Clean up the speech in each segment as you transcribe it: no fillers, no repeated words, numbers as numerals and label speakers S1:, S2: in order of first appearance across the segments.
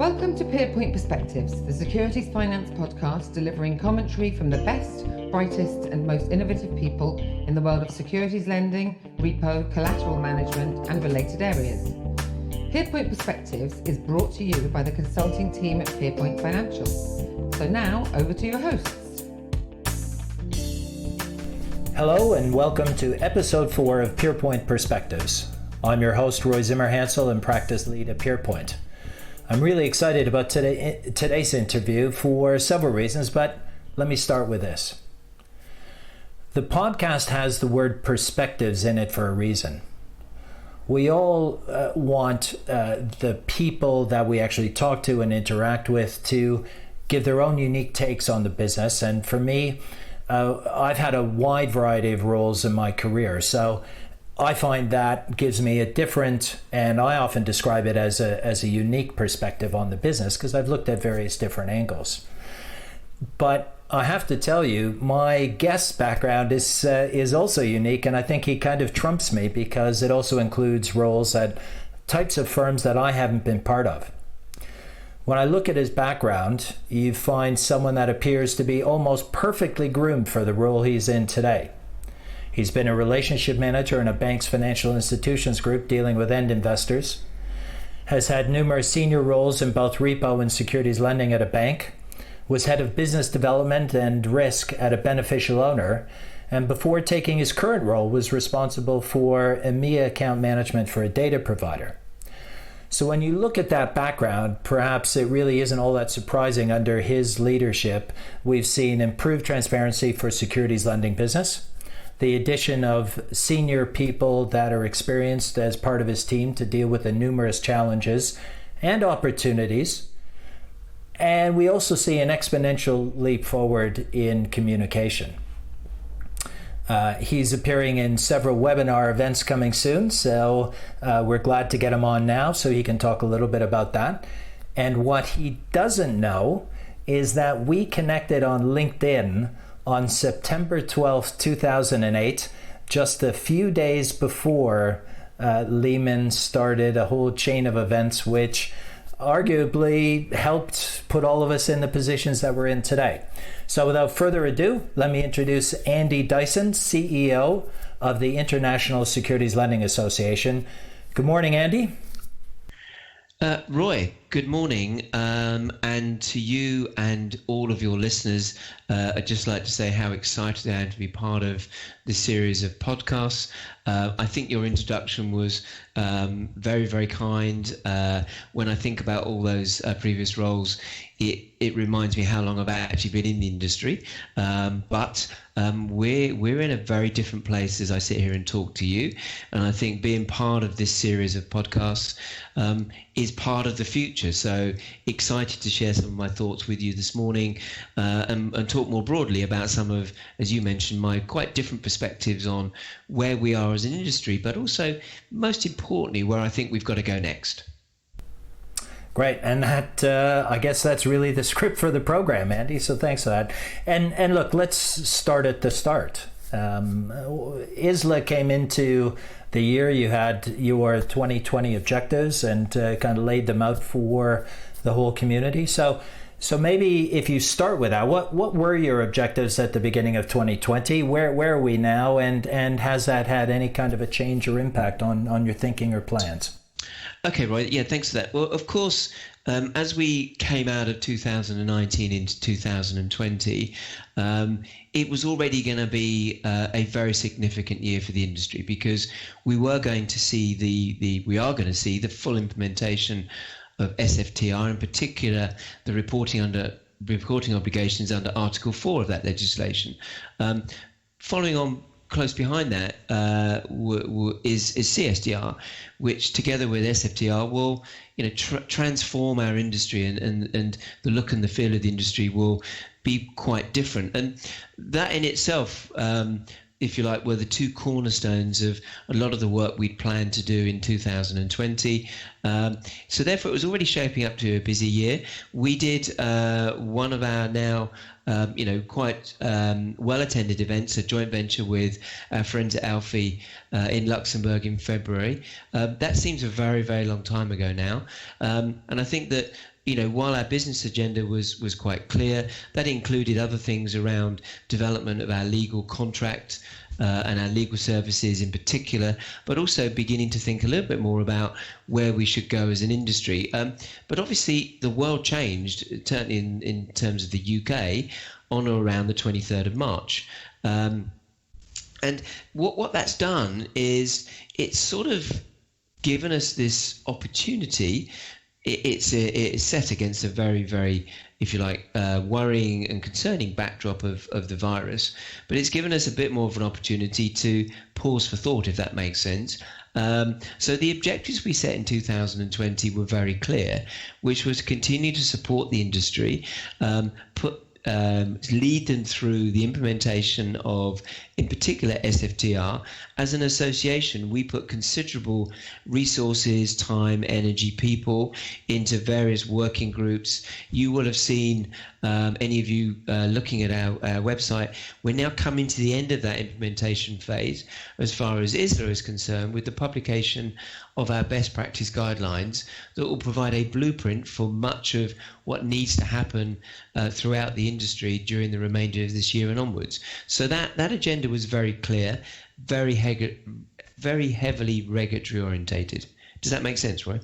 S1: Welcome to Pierpoint Perspectives, the Securities Finance podcast delivering commentary from the best, brightest and most innovative people in the world of securities lending, repo, collateral management and related areas. Pierpoint Perspectives is brought to you by the consulting team at Pierpoint Financial. So now, over to your hosts.
S2: Hello and welcome to episode 4 of Pierpoint Perspectives. I'm your host, Roy Zimmerhansl, and practice lead at Pierpoint. I'm really excited about today's interview for several reasons, but let me start with this. The podcast has the word perspectives in it for a reason. We all want the people that we actually talk to and interact with to give their own unique takes on the business. And for me, I've had a wide variety of roles in my career. So I find that gives me a different, and I often describe it as a unique perspective on the business because I've looked at various different angles. But I have to tell you, my guest's background is also unique, and I think he kind of trumps me because it also includes roles at types of firms that I haven't been part of. When I look at his background, you find someone that appears to be almost perfectly groomed for the role he's in today. He's been a relationship manager in a bank's financial institutions group dealing with end investors, has had numerous senior roles in both repo and securities lending at a bank, was head of business development and risk at a beneficial owner, and before taking his current role was responsible for EMEA account management for a data provider. So when you look at that background, perhaps it really isn't all that surprising under his leadership. We've seen improved transparency for securities lending business, the addition of senior people that are experienced as part of his team to deal with the numerous challenges and opportunities. And we also see an exponential leap forward in communication. He's appearing in several webinar events coming soon, so we're glad to get him on now so he can talk a little bit about that. And what he doesn't know is that we connected on LinkedIn on September 12th, 2008, just a few days before Lehman started a whole chain of events which arguably helped put all of us in the positions that we're in today. So without further ado, let me introduce Andy Dyson, CEO of the International Securities Lending Association. Good morning, Andy.
S3: Roy, good morning, and to you and all of your listeners, I'd just like to say how excited I am to be part of this series of podcasts. I think your introduction was very, very kind. When I think about all those previous roles, it reminds me how long I've actually been in the industry. But we're in a very different place as I sit here and talk to you. And I think being part of this series of podcasts is part of the future. So excited to share some of my thoughts with you this morning and talk more broadly about some of, as you mentioned, my quite different perspectives on where we are as an industry, but also most importantly, where I think we've got to go next.
S2: Great, and that I guess that's really the script for the program, Andy. So thanks for that. And look, let's start at the start. ISLA came into the year. You had your 2020 objectives and kind of laid them out for the whole community. So maybe if you start with that, what were your objectives at the beginning of 2020? Where are we now, and has that had any kind of a change or impact on your thinking or plans?
S3: Okay, right. Yeah, thanks for that. Well, of course, as we came out of 2019 into 2020, it was already going to be a very significant year for the industry because we were going to see we are going to see the full implementation of SFTR, in particular the reporting obligations under Article 4 of that legislation. Following on close behind that is CSDR, which together with SFTR will transform our industry, and the look and the feel of the industry will be quite different. And that in itself, if you like, were the two cornerstones of a lot of the work we'd planned to do in 2020. So therefore, it was already shaping up to a busy year. We did one of our now quite well-attended events, a joint venture with our friends at Alfie in Luxembourg in February. That seems a very, very long time ago now. And I think that while our business agenda was quite clear, that included other things around development of our legal contract and our legal services in particular, but also beginning to think a little bit more about where we should go as an industry. But obviously, the world changed, certainly in terms of the UK, on or around the 23rd of March. And what that's done is it's sort of given us this opportunity. It's set against a very, very, if you like, worrying and concerning backdrop of the virus. But it's given us a bit more of an opportunity to pause for thought, if that makes sense. So the objectives we set in 2020 were very clear, which was to continue to support the industry, lead them through the implementation of, in particular, SFTR. As an association, we put considerable resources, time, energy, people into various working groups. You will have seen, any of you looking at our website, we're now coming to the end of that implementation phase as far as ISLA is concerned, with the publication of our best practice guidelines that will provide a blueprint for much of what needs to happen throughout the industry during the remainder of this year and onwards. So that agenda was very clear, very heavily regulatory orientated. Does that make sense, Roy?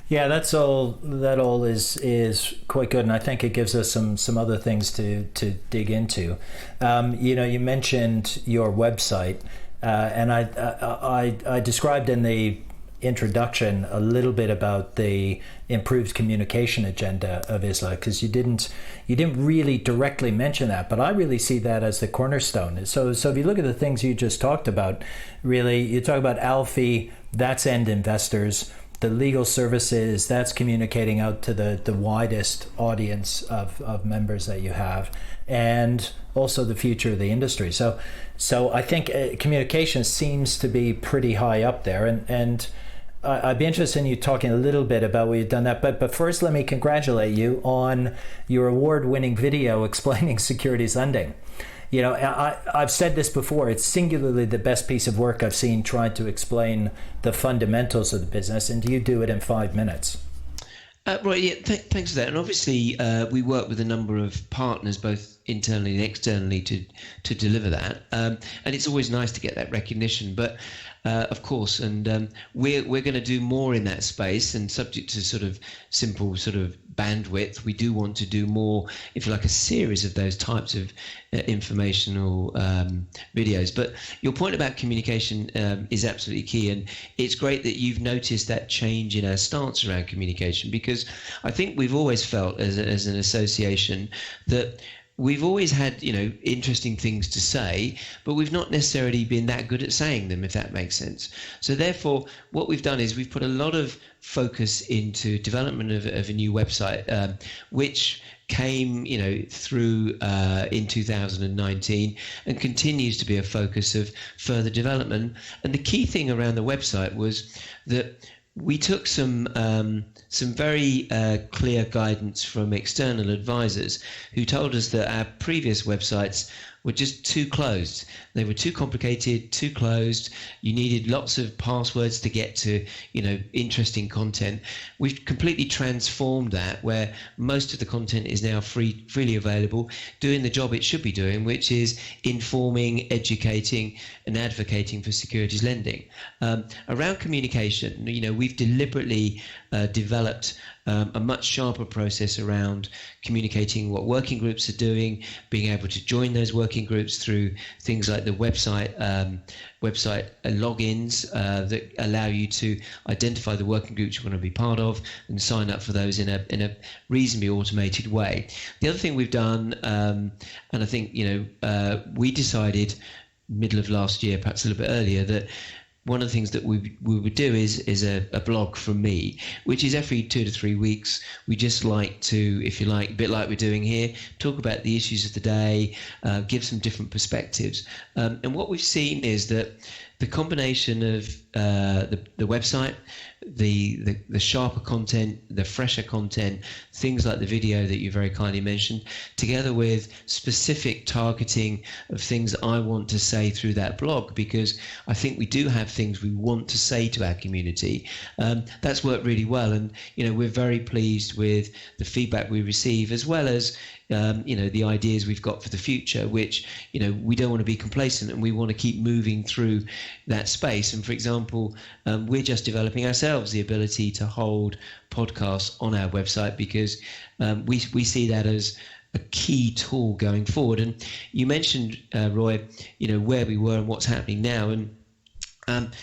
S2: Yeah, that all is quite good, and I think it gives us some other things to dig into. You mentioned your website, and I described in the introduction a little bit about the improved communication agenda of ISLA, because you didn't really directly mention that, but I really see that as the cornerstone. So if you look at the things you just talked about, really, you talk about Alfie, that's end investors. The legal services, that's communicating out to the widest audience of members that you have, and also the future of the industry. So I think communication seems to be pretty high up there, and I'd be interested in you talking a little bit about what you've done that. But first, let me congratulate you on your award-winning video explaining securities lending. I've said this before, it's singularly the best piece of work I've seen trying to explain the fundamentals of the business, and you do it in 5 minutes.
S3: Right, yeah, thanks for that. And obviously, we work with a number of partners, both internally and externally, to deliver that. And it's always nice to get that recognition. But of course, and we're going to do more in that space, and subject to sort of simple sort of bandwidth, we do want to do more, if you like, a series of those types of informational videos. But your point about communication is absolutely key, and it's great that you've noticed that change in our stance around communication, because I think we've always felt as an association that we've always had, interesting things to say, but we've not necessarily been that good at saying them, if that makes sense. So therefore, what we've done is we've put a lot of focus into development of a new website, which came, through in 2019 and continues to be a focus of further development. And the key thing around the website was that we took some very clear guidance from external advisors who told us that our previous websites were just too closed. They were too complicated, too closed. You needed lots of passwords to get to, interesting content. We've completely transformed that, where most of the content is now freely available, doing the job it should be doing, which is informing, educating, and advocating for securities lending. Around communication, we've deliberately developed a much sharper process around communicating what working groups are doing, being able to join those working groups through things like the website logins that allow you to identify the working groups you want to be part of and sign up for those in a reasonably automated way. The other thing we've done, and I think we decided middle of last year, perhaps a little bit earlier, that one of the things that we would do is a blog from me, which is every 2 to 3 weeks. We just like to, if you like, a bit like we're doing here, talk about the issues of the day, give some different perspectives. And what we've seen is that the combination of the website, the sharper content, the fresher content, things like the video that you very kindly mentioned, together with specific targeting of things that I want to say through that blog, because I think we do have things we want to say to our community. That's worked really well, and we're very pleased with the feedback we receive, as well as the ideas we've got for the future, which we don't want to be complacent, and we want to keep moving through that space. And for example, we're just developing ourselves the ability to hold podcasts on our website, because we see that as a key tool going forward. And you mentioned, Roy, where we were and what's happening now. And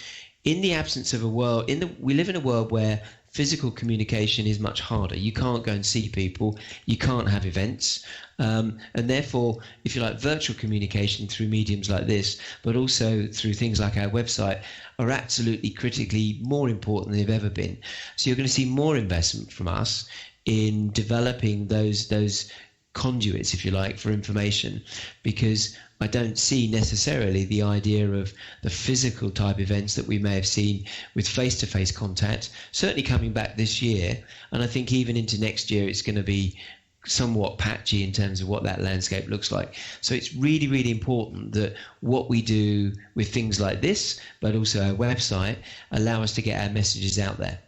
S3: in the absence of a world, we live in a world where physical communication is much harder. You can't go and see people, you can't have events, and therefore, if you like, virtual communication through mediums like this, but also through things like our website, are absolutely critically more important than they've ever been. So you're going to see more investment from us in developing those conduits, if you like, for information, because I don't see necessarily the idea of the physical type events that we may have seen with face-to-face contact, certainly coming back this year. And I think even into next year, it's going to be somewhat patchy in terms of what that landscape looks like. So it's really, really important that what we do with things like this, but also our website, allow us to get our messages out there.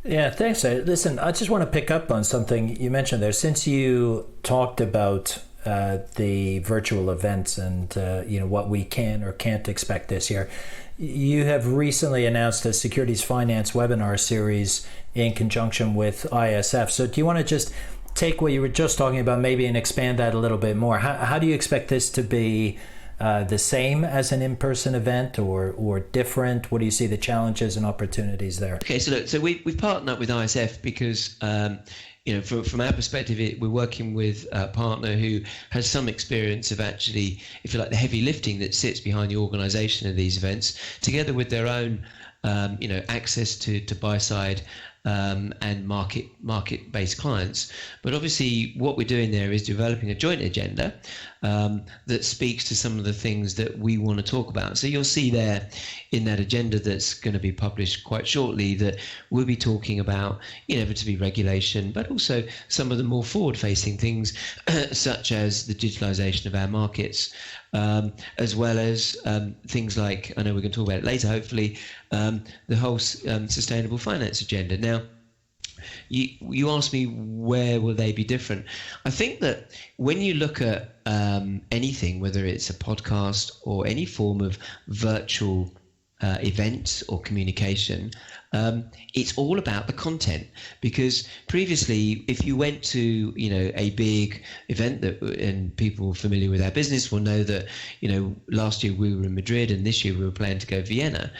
S2: Yeah, thanks. Listen, I just want to pick up on something you mentioned there. Since you talked about the virtual events and what we can or can't expect this year, you have recently announced a securities finance webinar series in conjunction with ISF. So do you want to just take what you were just talking about maybe and expand that a little bit more? How do you expect this to be the same as an in-person event or different? What do you see the challenges and opportunities there?
S3: Okay, so we've partnered up with ISF because from our perspective, we're working with a partner who has some experience of actually, if you like, the heavy lifting that sits behind the organisation of these events, together with their own access to buy side and market-based clients. But obviously what we're doing there is developing a joint agenda that speaks to some of the things that we want to talk about. So you'll see there in that agenda that's going to be published quite shortly that we'll be talking about inevitably regulation, but also some of the more forward-facing things such as the digitalization of our markets, as well as things like, I know we're going to talk about it later, hopefully, the whole sustainable finance agenda. Now, you asked me where will they be different. I think that when you look at anything, whether it's a podcast or any form of virtual event or communication, it's all about the content, because previously if you went to a big event and people familiar with our business will know that last year we were in Madrid and this year we were planning to go Vienna.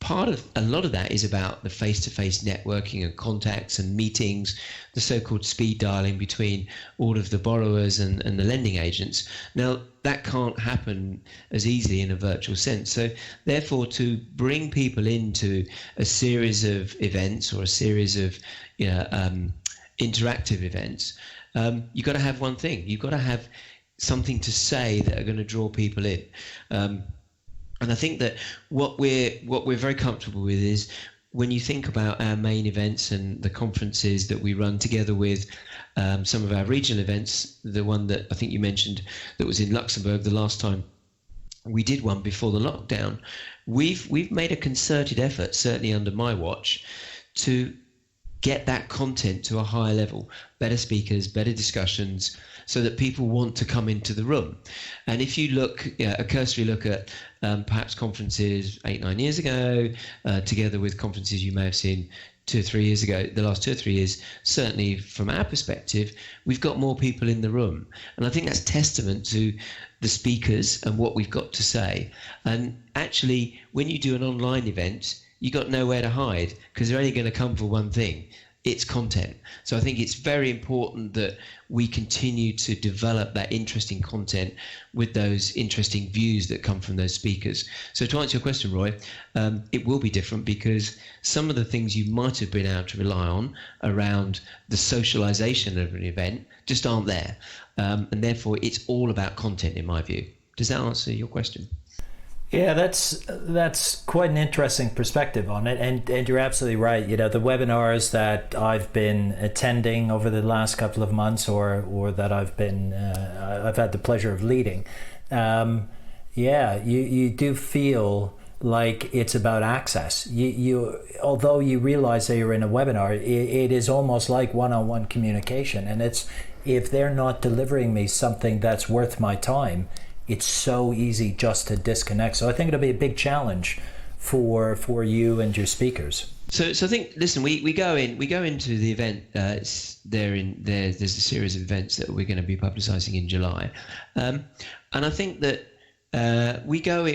S3: A lot of that is about the face-to-face networking and contacts and meetings, the so-called speed dialing between all of the borrowers and the lending agents. Now, that can't happen as easily in a virtual sense. So therefore, to bring people into a series of events or a series of interactive events, you've got to have one thing. You've got to have something to say that are going to draw people in. And I think that what we're very comfortable with is when you think about our main events and the conferences that we run together with some of our regional events, the one that I think you mentioned that was in Luxembourg the last time we did one before the lockdown, we've made a concerted effort, certainly under my watch, to get that content to a higher level, better speakers, better discussions, so that people want to come into the room. And if you look, a cursory look at perhaps conferences 8-9 years ago, together with conferences you may have seen 2 or 3 years ago, the last 2 or 3 years, certainly from our perspective, we've got more people in the room. And I think that's testament to the speakers and what we've got to say. And actually, when you do an online event, you've got nowhere to hide because they're only going to come for one thing. It's content. So I think it's very important that we continue to develop that interesting content with those interesting views that come from those speakers. So to answer your question, Roy, it will be different because some of the things you might have been able to rely on around the socialization of an event just aren't there. And therefore, it's all about content in my view. Does that answer your question?
S2: Yeah, that's quite an interesting perspective on it, and you're absolutely right. You know, the webinars that I've been attending over the last couple of months, or that I've had the pleasure of leading. You do feel like it's about access. You although you realize that you're in a webinar, it is almost like one-on-one communication, and it's if they're not delivering me something that's worth my time, it's so easy just to disconnect. So I think it'll be a big challenge for you and your speakers.
S3: So I think, listen, we go into the event. There's a series of events that we're going to be publicising in July, and I think that we go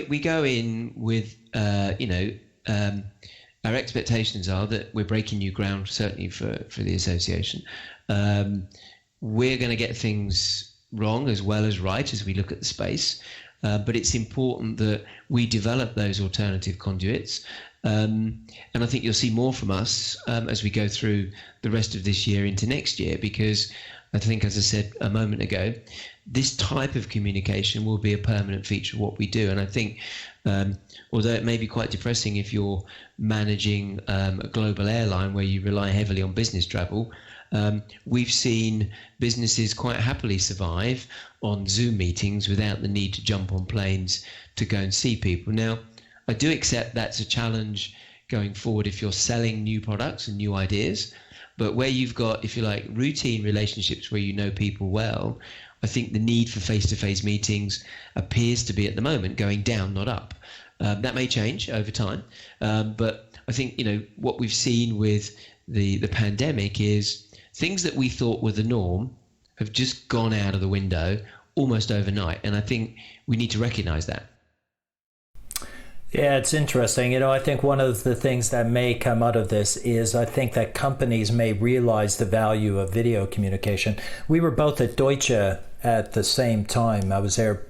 S3: in with our expectations are that we're breaking new ground, certainly for the association. We're going to get things wrong as well as right as we look at the space, but it's important that we develop those alternative conduits, and I think you'll see more from us as we go through the rest of this year into next year, because I think, as I said a moment ago, this type of communication will be a permanent feature of what we do. And I think although it may be quite depressing if you're managing a global airline where you rely heavily on business travel, we've seen businesses quite happily survive on Zoom meetings without the need to jump on planes to go and see people. Now, I do accept that's a challenge going forward if you're selling new products and new ideas, but where you've got, if you like, routine relationships where you know people well, I think the need for face-to-face meetings appears to be at the moment going down, not up. That may change over time, but I think what we've seen with the pandemic is things that we thought were the norm have just gone out of the window almost overnight. And I think we need to recognize that.
S2: Yeah, it's interesting. I think one of the things that may come out of this is I think that companies may realize the value of video communication. We were both at Deutsche at the same time. I was there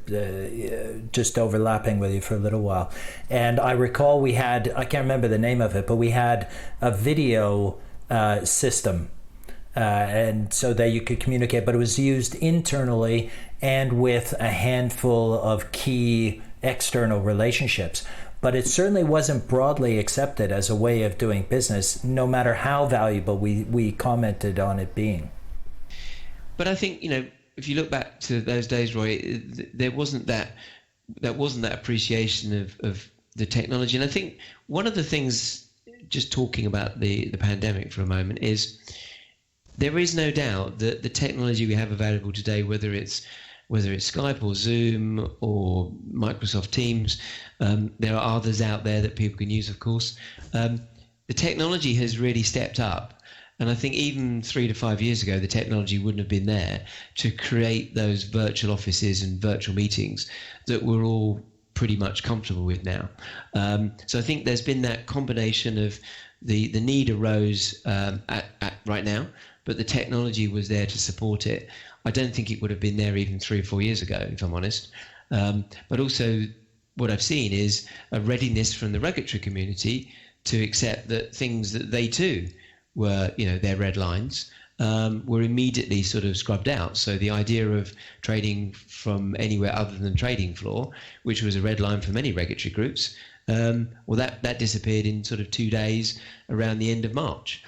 S2: just overlapping with you for a little while. And I recall we had, I can't remember the name of it, but we had a video system. And so that you could communicate, but it was used internally and with a handful of key external relationships. But it certainly wasn't broadly accepted as a way of doing business, no matter how valuable we commented on it being.
S3: But I think, if you look back to those days, Roy, there wasn't that appreciation of the technology. And I think one of the things, just talking about the pandemic for a moment, is there is no doubt that the technology we have available today, whether it's Skype or Zoom or Microsoft Teams, there are others out there that people can use, of course. The technology has really stepped up. And I think even 3 to 5 years ago, the technology wouldn't have been there to create those virtual offices and virtual meetings that we're all pretty much comfortable with now. So I think there's been that combination of the need arose at right now, but the technology was there to support it. I don't think it would have been there even 3 or 4 years ago, if I'm honest. But also what I've seen is a readiness from the regulatory community to accept that things that they too were, their red lines, were immediately sort of scrubbed out. So the idea of trading from anywhere other than trading floor, which was a red line for many regulatory groups, that disappeared in sort of 2 days around the end of March.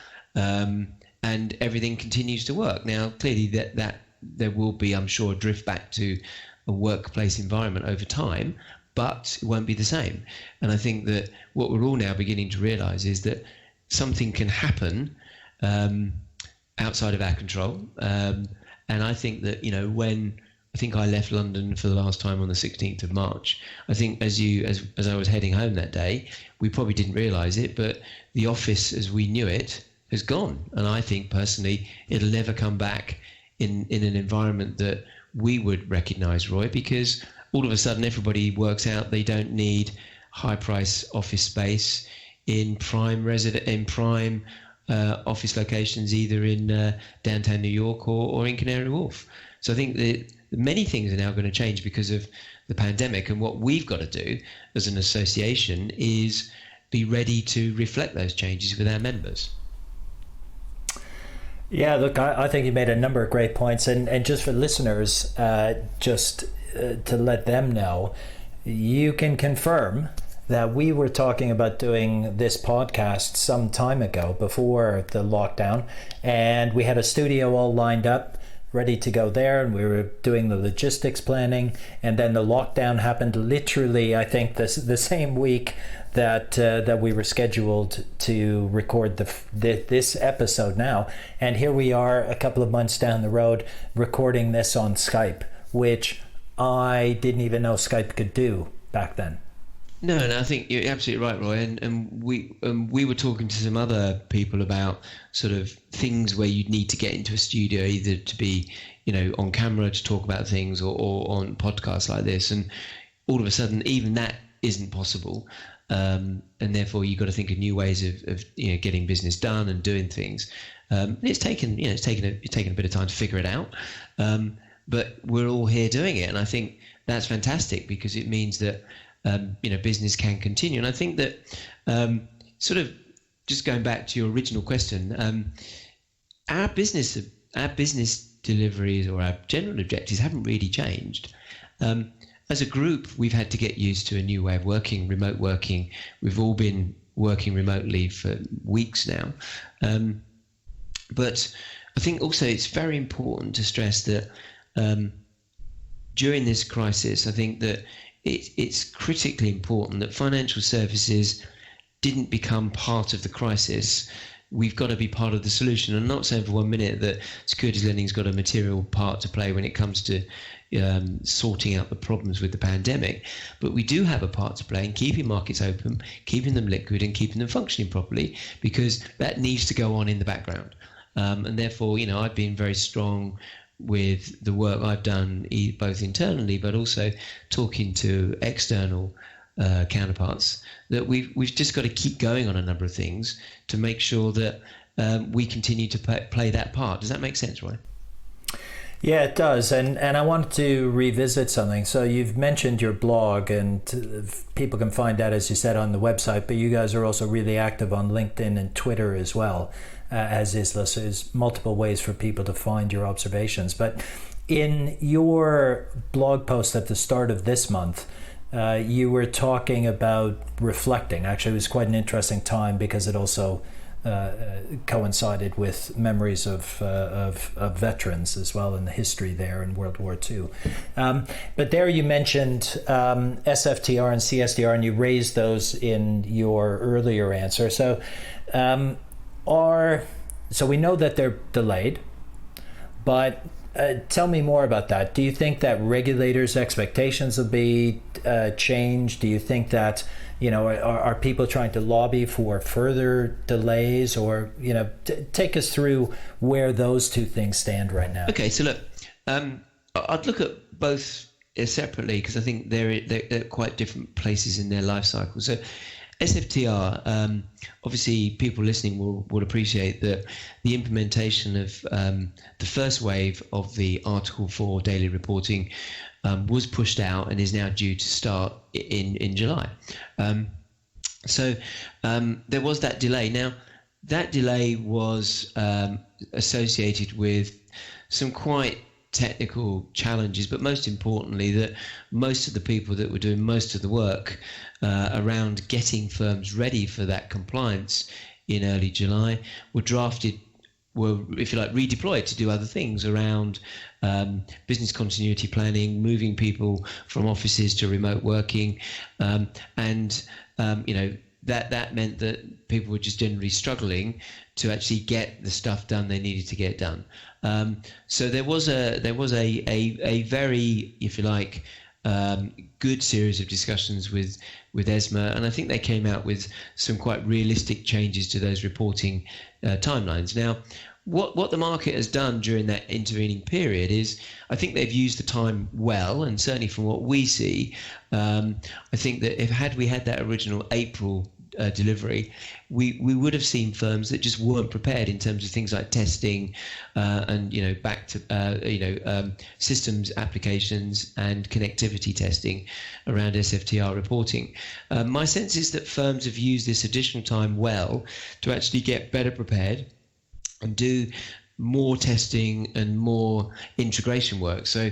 S3: And everything continues to work. Now, clearly that there will be, I'm sure, a drift back to a workplace environment over time, but it won't be the same. And I think that what we're all now beginning to realize is that something can happen outside of our control. And I think that, when I think I left London for the last time on the 16th of March, I think as I was heading home that day, we probably didn't realize it, but the office as we knew it has gone. And I think personally, it'll never come back in an environment that we would recognize, Roy, because all of a sudden everybody works out they don't need high price office space in prime office locations, either in downtown New York or in Canary Wharf. So I think that many things are now going to change because of the pandemic, and what we've got to do as an association is be ready to reflect those changes with our members.
S2: Yeah, look, I think you made a number of great points, and just for listeners, to let them know, you can confirm that we were talking about doing this podcast some time ago before the lockdown, and we had a studio all lined up ready to go there, and we were doing the logistics planning, and then the lockdown happened literally, I think, the same week that we were scheduled to record this episode now. And here we are a couple of months down the road recording this on Skype, which I didn't even know Skype could do back then.
S3: No, I think you're absolutely right, Roy. And we were talking to some other people about sort of things where you'd need to get into a studio, either to be, on camera to talk about things, or on podcasts like this. And all of a sudden, even that isn't possible. And therefore, you've got to think of new ways of getting business done and doing things. It's taken a bit of time to figure it out, but we're all here doing it, and I think that's fantastic because it means that business can continue. And I think that sort of just going back to your original question, our business deliveries or our general objectives haven't really changed. As a group, we've had to get used to a new way of working, remote working. We've all been working remotely for weeks now. But I think also it's very important to stress that during this crisis, I think that it's critically important that financial services didn't become part of the crisis. We've got to be part of the solution. I'm not saying for 1 minute that securities lending's got a material part to play when it comes to sorting out the problems with the pandemic, but we do have a part to play in keeping markets open, keeping them liquid, and keeping them functioning properly, because that needs to go on in the background. And therefore, I've been very strong with the work I've done, both internally but also talking to external counterparts, that we've just got to keep going on a number of things to make sure that we continue to play that part. Does that make sense, Roy?
S2: Yeah, it does. And I wanted to revisit something. So you've mentioned your blog, and people can find that, as you said, on the website, but you guys are also really active on LinkedIn and Twitter as well, as ISLA. So there's multiple ways for people to find your observations. But in your blog post at the start of this month, you were talking about reflecting. Actually, it was quite an interesting time because it also coincided with memories of veterans as well, in the history there in World War II. But there you mentioned SFTR and CSDR, and you raised those in your earlier answer. So we know that they're delayed, but tell me more about that. Do you think that regulators' expectations will be changed? Do you think that are people trying to lobby for further delays, or take us through where those two things stand right now?
S3: Okay, so look, I'd look at both separately because I think they're quite different places in their life cycle. So SFTR, obviously people listening will appreciate that the implementation of the first wave of the Article 4 daily reporting was pushed out and is now due to start in July. So there was that delay. Now, that delay was associated with some quite technical challenges, but most importantly that most of the people that were doing most of the work around getting firms ready for that compliance in early July were, if you like, redeployed to do other things around business continuity planning, moving people from offices to remote working, and that meant that people were just generally struggling to actually get the stuff done they needed to get done. So there was a very, if you like, good series of discussions with ESMA, and I think they came out with some quite realistic changes to those reporting timelines. Now, what the market has done during that intervening period is, I think they've used the time well, and certainly from what we see, I think that had we had that original April delivery, we would have seen firms that just weren't prepared in terms of things like testing and back to systems applications and connectivity testing around SFTR reporting. My sense is that firms have used this additional time well to actually get better prepared and do more testing and more integration work. So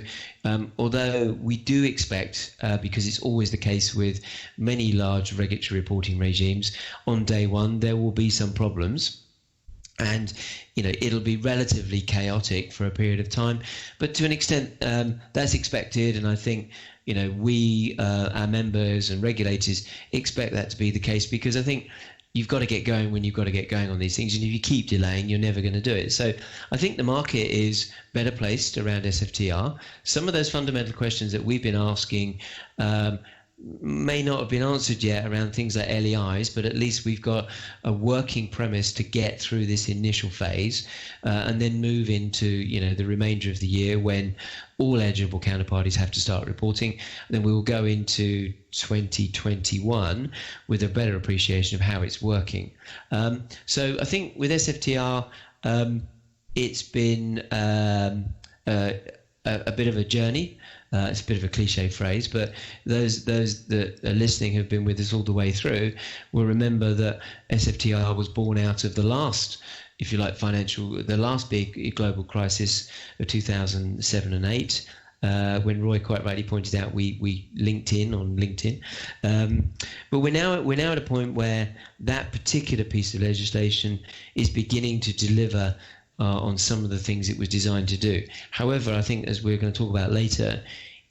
S3: although we do expect, because it's always the case with many large regulatory reporting regimes, on day one there will be some problems. And it'll be relatively chaotic for a period of time, but to an extent that's expected. And I think we, our members and regulators, expect that to be the case, because I think you've got to get going when you've got to get going on these things, and if you keep delaying, you're never going to do it. So I think the market is better placed around SFTR. Some of those fundamental questions that we've been asking may not have been answered yet around things like LEIs, but at least we've got a working premise to get through this initial phase and then move into the remainder of the year, when all eligible counterparties have to start reporting. And then we will go into 2021 with a better appreciation of how it's working. So I think with SFTR, it's been a bit of a journey. It's a bit of a cliche phrase, but those that are listening have been with us all the way through will remember that SFTR was born out of the last, if you like, the last big global crisis of 2007 and 8. When Roy quite rightly pointed out, we linked in on LinkedIn, but we're now at a point where that particular piece of legislation is beginning to deliver on some of the things it was designed to do. However, I think, as we're going to talk about later,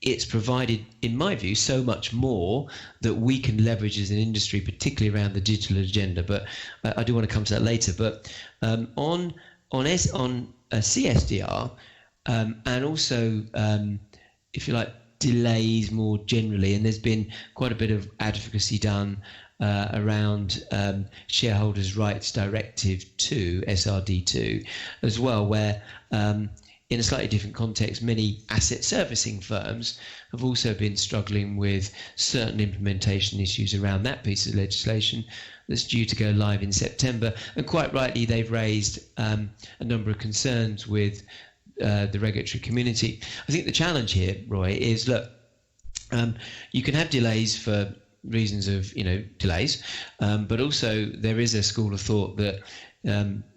S3: it's provided, in my view, so much more that we can leverage as an industry, particularly around the digital agenda. But I do want to come to that later. But on CSDR and also, if you like, delays more generally, and there's been quite a bit of advocacy done around Shareholders' Rights Directive 2, SRD2, as well, where in a slightly different context, many asset servicing firms have also been struggling with certain implementation issues around that piece of legislation that's due to go live in September. And quite rightly, they've raised a number of concerns with the regulatory community. I think the challenge here, Roy, is, look, you can have delays for reasons of delays, but also there is a school of thought that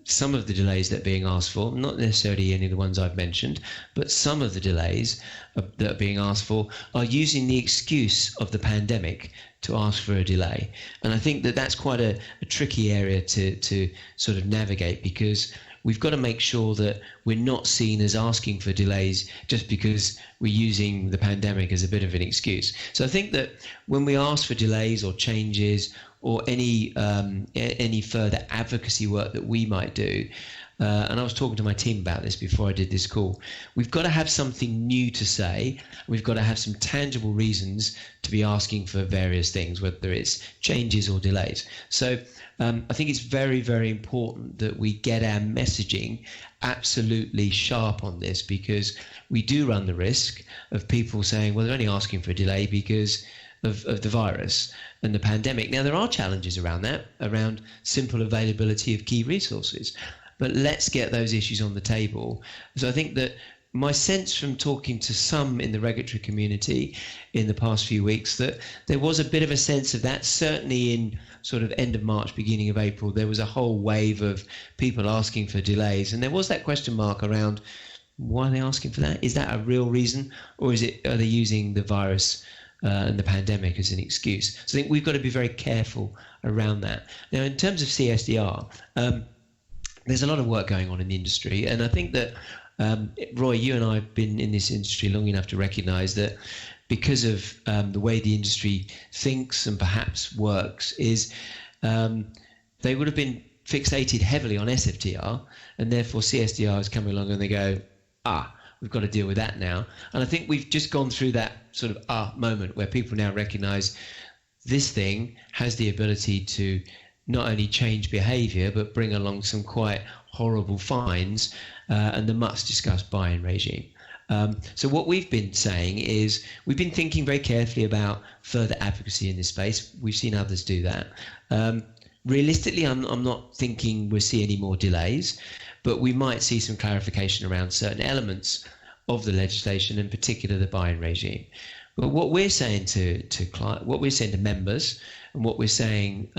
S3: some of the delays that are being asked for, not necessarily any of the ones I've mentioned, but some of the delays that are being asked for are using the excuse of the pandemic to ask for a delay. And I think that that's quite a tricky area to sort of navigate, because we've got to make sure that we're not seen as asking for delays just because we're using the pandemic as a bit of an excuse. So I think that when we ask for delays or changes or any further advocacy work that we might do, and I was talking to my team about this before I did this call, we've got to have something new to say. We've got to have some tangible reasons to be asking for various things, whether it's changes or delays. So I think it's very, very important that we get our messaging absolutely sharp on this, because we do run the risk of people saying, well, they're only asking for a delay because of the virus and the pandemic. Now, there are challenges around that, around simple availability of key resources, but let's get those issues on the table. So I think that my sense from talking to some in the regulatory community in the past few weeks, that there was a bit of a sense of that, certainly in sort of end of March, beginning of April, there was a whole wave of people asking for delays. And there was that question mark around, why are they asking for that? Is that a real reason? Or are they using the virus and the pandemic as an excuse? So I think we've got to be very careful around that. Now, in terms of CSDR, there's a lot of work going on in the industry. And I think that, Roy, you and I have been in this industry long enough to recognize that because of the way the industry thinks and perhaps works, is they would have been fixated heavily on SFTR, and therefore CSDR is coming along and they go, we've got to deal with that now. And I think we've just gone through that sort of moment where people now recognize this thing has the ability to not only change behavior, but bring along some quite horrible fines and the much discussed buy-in regime. So what we've been saying is we've been thinking very carefully about further advocacy in this space. We've seen others do that. Realistically, I'm not thinking we'll see any more delays, but we might see some clarification around certain elements of the legislation, in particular the buy-in regime. But what we're saying to members, and what we're saying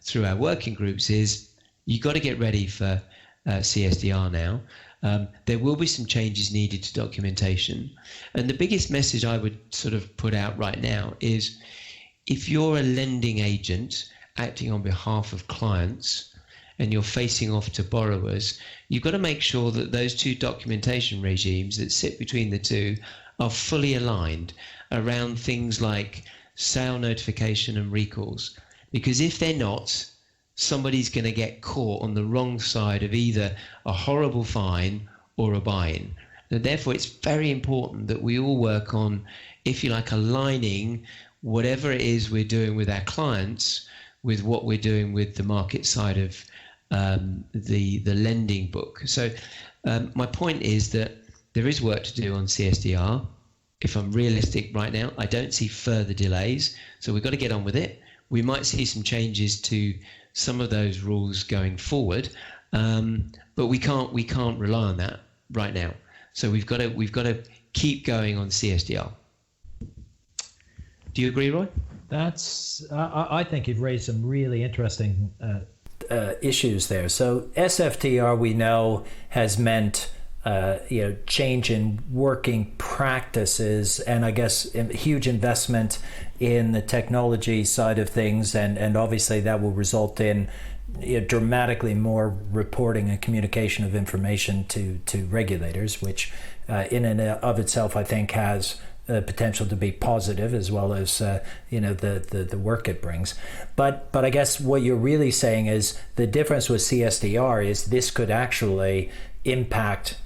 S3: through our working groups is, you've got to get ready for CSDR now. There will be some changes needed to documentation. And the biggest message I would sort of put out right now is, if you're a lending agent acting on behalf of clients and you're facing off to borrowers, you've got to make sure that those two documentation regimes that sit between the two are fully aligned around things like sale notification and recalls. Because if they're not, somebody's going to get caught on the wrong side of either a horrible fine or a buy-in. And therefore, it's very important that we all work on, if you like, aligning whatever it is we're doing with our clients with what we're doing with the market side of the lending book. So my point is that there is work to do on CSDR. If I'm realistic right now, I don't see further delays. So we've got to get on with it. We might see some changes to some of those rules going forward, but we can't rely on that right now. So we've got to keep going on CSDR. Do you agree, Roy?
S2: That's I think you've raised some really interesting issues there. So SFTR, we know, has meant change in working practices, and I guess a huge investment in the technology side of things, and obviously that will result in dramatically more reporting and communication of information to regulators, which in and of itself I think has potential to be positive, as well as the work it brings. But I guess what you're really saying is the difference with CSDR is this could actually impact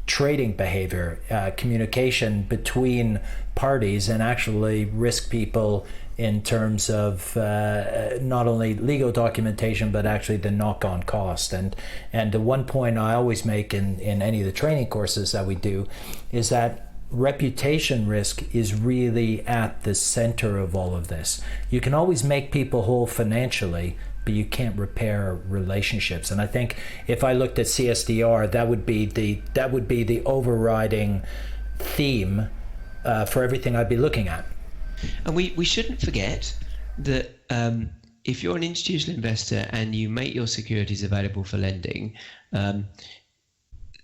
S2: trading behavior, communication between parties, and actually risk people in terms of not only legal documentation but actually the knock-on cost. And the one point I always make in any of the training courses that we do is that reputation risk is really at the center of all of this. You can always make people whole financially, but you can't repair relationships. And I think if I looked at CSDR, that would be the overriding theme for everything I'd be looking at.
S3: And we shouldn't forget that if you're an institutional investor and you make your securities available for lending,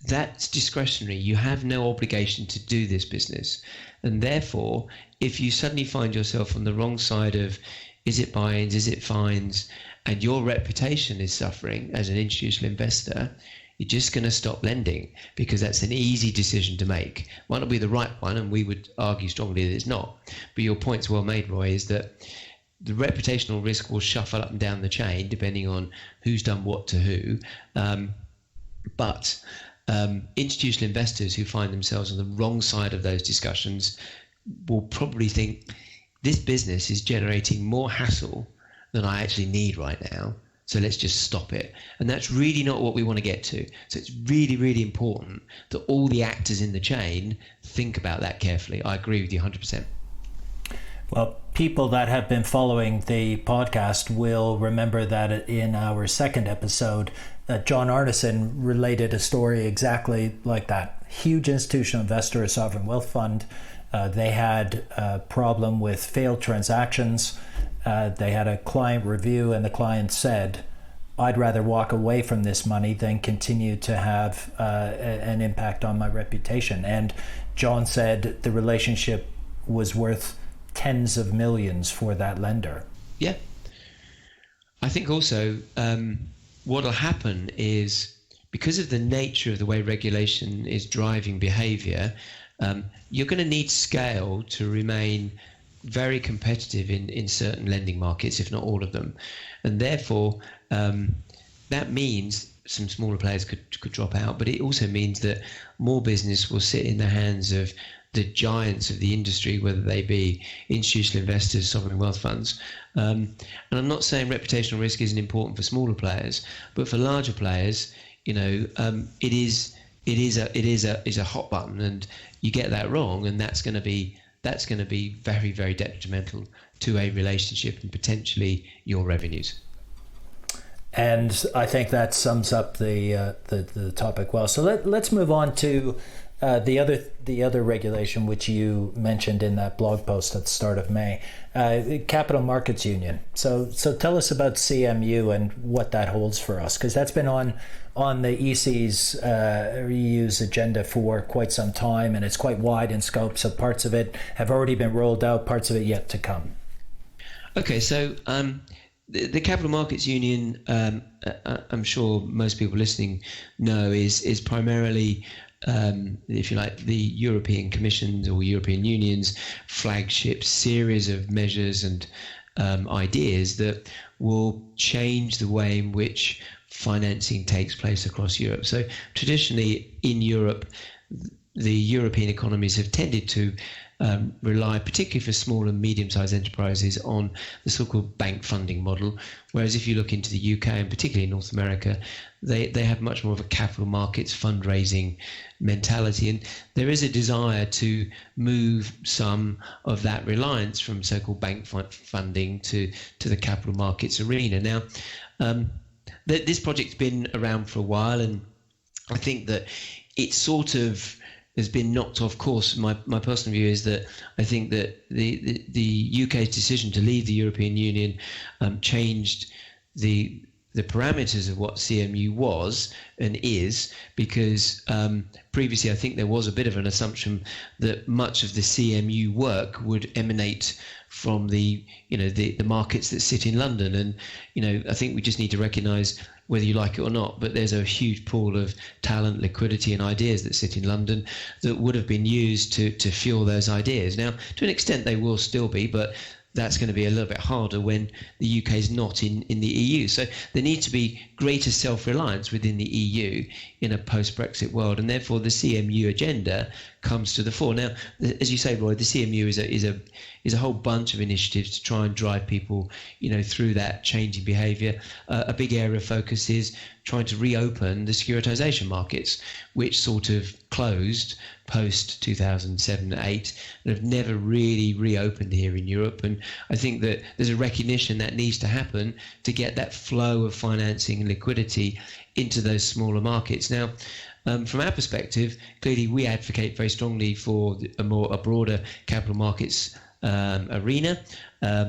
S3: that's discretionary. You have no obligation to do this business. And therefore, if you suddenly find yourself on the wrong side of, is it buy-ins, is it fines, and your reputation is suffering as an institutional investor, you're just going to stop lending, because that's an easy decision to make. Might not be the right one, and we would argue strongly that it's not. But your point's well made, Roy, is that the reputational risk will shuffle up and down the chain depending on who's done what to who. But institutional investors who find themselves on the wrong side of those discussions will probably think, this business is generating more hassle than I actually need right now, so let's just stop it. And that's really not what we want to get to. So it's really, really important that all the actors in the chain think about that carefully. I agree with you 100%.
S2: Well, people that have been following the podcast will remember that in our second episode, John Arneson related a story exactly like that. Huge institutional investor, a sovereign wealth fund. They had a problem with failed transactions. They had a client review, and the client said, I'd rather walk away from this money than continue to have an impact on my reputation. And John said the relationship was worth tens of millions for that lender.
S3: Yeah. I think also what will happen is, because of the nature of the way regulation is driving behavior, you're going to need scale to remain very competitive in certain lending markets, if not all of them. And therefore, that means some smaller players could drop out, but it also means that more business will sit in the hands of the giants of the industry, whether they be institutional investors, sovereign wealth funds. And I'm not saying reputational risk isn't important for smaller players, but for larger players, it is a hot button, and you get that wrong, and that's going to be very, very detrimental to a relationship and potentially your revenues.
S2: And I think that sums up the topic well. So let's move on to the other regulation which you mentioned in that blog post at the start of May, Capital Markets Union. So tell us about CMU and what that holds for us, because that's been on the EC's EU's agenda for quite some time, and it's quite wide in scope. So parts of it have already been rolled out, parts of it yet to come. Okay,
S3: so the Capital Markets Union, I'm sure most people listening know, is primarily, if you like, the European Commission's or European Union's flagship series of measures and ideas that will change the way in which financing takes place across Europe. So traditionally in Europe, the European economies have tended to rely, particularly for small and medium-sized enterprises, on the so-called bank funding model. Whereas if you look into the UK and particularly North America, they have much more of a capital markets fundraising mentality. And there is a desire to move some of that reliance from so-called bank funding to the capital markets arena. Now, this project's been around for a while, and I think that it sort of has been knocked off course. My personal view is that I think that the UK's decision to leave the European Union changed the parameters of what CMU was and is, because previously I think there was a bit of an assumption that much of the CMU work would emanate from the markets that sit in London. And I think we just need to recognise, whether you like it or not, but there's a huge pool of talent, liquidity and ideas that sit in London that would have been used to fuel those ideas. Now, to an extent they will still be, but that's going to be a little bit harder when the UK is not in the EU. So there needs to be greater self-reliance within the EU in a post-Brexit world, and therefore the CMU agenda comes to the fore. Now, as you say, Roy, the CMU is a whole bunch of initiatives to try and drive people, through that changing behaviour. A big area of focus is trying to reopen the securitization markets, which sort of closed post 2007-8 and have never really reopened here in Europe. And I think that there's a recognition that needs to happen to get that flow of financing and liquidity into those smaller markets. Now, from our perspective, clearly we advocate very strongly for a broader capital markets arena.